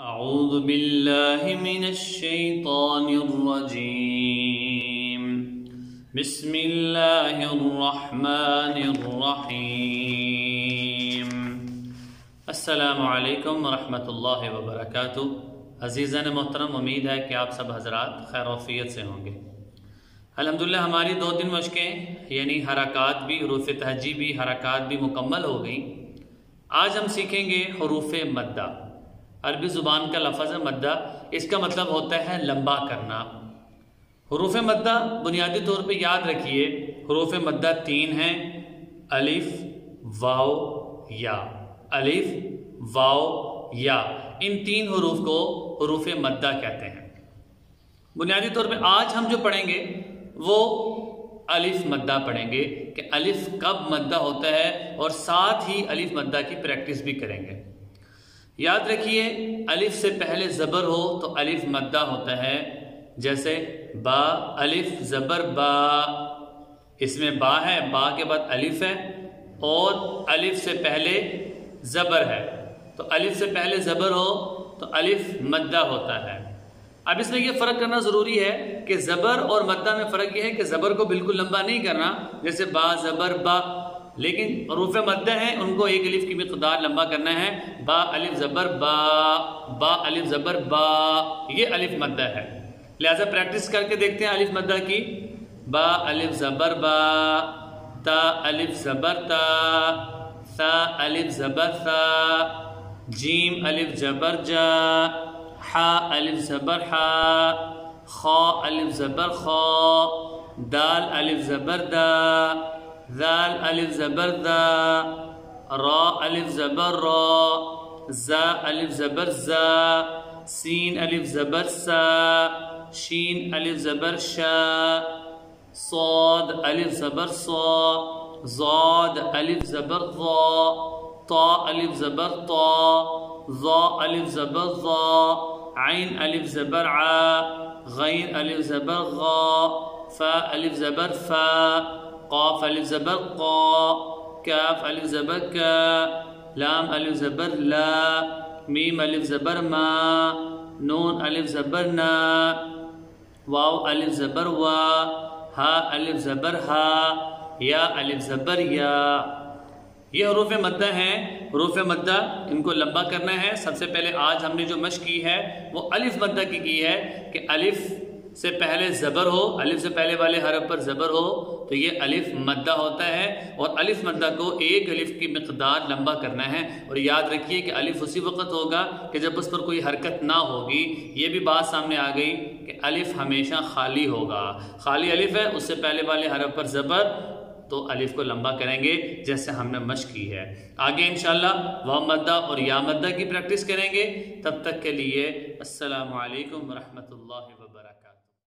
اعوذ باللہ من الشیطان الرجیم بسم اللہ الرحمن الرحیم السلام علیکم ورحمۃ اللہ وبرکاتہ۔ عزیزان محترم، امید ہے کہ آپ سب حضرات خیر وفیت سے ہوں گے۔ الحمدللہ ہماری 2 دن مشقیں یعنی حرکات بھی، حروف تہجی بھی، حرکات بھی مکمل ہو گئی۔ آج ہم سیکھیں گے حروف مدہ۔ عربی زبان کا لفظ ہے مدہ، اس کا مطلب ہوتا ہے لمبا کرنا۔ حروف مدہ بنیادی طور پہ یاد رکھیے، حروف مدہ 3 ہیں: الف، واو، یا۔ الف، واو، یا، ان 3 حروف کو حروف مدہ کہتے ہیں۔ بنیادی طور پہ آج ہم جو پڑھیں گے وہ الف مدہ پڑھیں گے کہ الف کب مدہ ہوتا ہے، اور ساتھ ہی الف مدہ کی پریکٹس بھی کریں گے۔ یاد رکھیے، الف سے پہلے زبر ہو تو الف مدہ ہوتا ہے، جیسے با، الف زبر با، اس میں با ہے، با کے بعد الف ہے، اور الف سے پہلے زبر ہے، تو الف سے پہلے زبر ہو تو الف مدہ ہوتا ہے۔ اب اس میں یہ فرق کرنا ضروری ہے کہ زبر اور مدہ میں فرق یہ ہے کہ زبر کو بالکل لمبا نہیں کرنا، جیسے با زبر با، لیکن حروف مدہ ہیں ان کو ایک الف کی مقدار لمبا کرنا ہے۔ با الف زبر با، با الف زبر با، یہ الف مدہ ہے۔ لہذا پریکٹس کر کے دیکھتے ہیں الف مدہ کی۔ با الف زبر با، تا الف زبر تا، ثا الف زبر ثا، جیم الف زبر جا، حا الف زبر حا، خا الف زبر خا، دال الف زبر دا، ذال الف زبر ذا، را الف زبر را، زا الف زبر زا، سین الف زبر سا، شین الف زبر شا، صاد الف زبر صا، ضاد الف زبر ضا، طا الف زبر طا، ظا الف زبر ظا، عین الف زبر عا، غین الف زبر غا، فا الف زبر فا، قاف الف زبر قا، کاف الف زبر کا، لام الف زبر لا، میم الف زبر ما، نون الف زبر نا، واو الف زبر وا، ہا الف زبر ہا، یا الف زبر یا۔ یہ حروف مدہ ہیں۔ حروف مدہ ان کو لمبا کرنا ہے۔ سب سے پہلے آج ہم نے جو مشق کی ہے وہ الف مدہ کی ہے کہ الف سے پہلے زبر ہو، الف سے پہلے والے حرف پر زبر ہو تو یہ الف مدہ ہوتا ہے، اور الف مدہ کو ایک الف کی مقدار لمبا کرنا ہے۔ اور یاد رکھیے کہ الف اسی وقت ہوگا کہ جب اس پر کوئی حرکت نہ ہوگی۔ یہ بھی بات سامنے آ گئی کہ الف ہمیشہ خالی ہوگا، خالی الف ہے، اس سے پہلے والے حرف پر زبر، تو الف کو لمبا کریں گے جیسے ہم نے مشق کی ہے۔ آگے انشاءاللہ واو مدہ اور یا مدہ کی پریکٹس کریں گے۔ تب تک کے لیے السلام علیکم ورحمۃ اللہ وبرکاتہ۔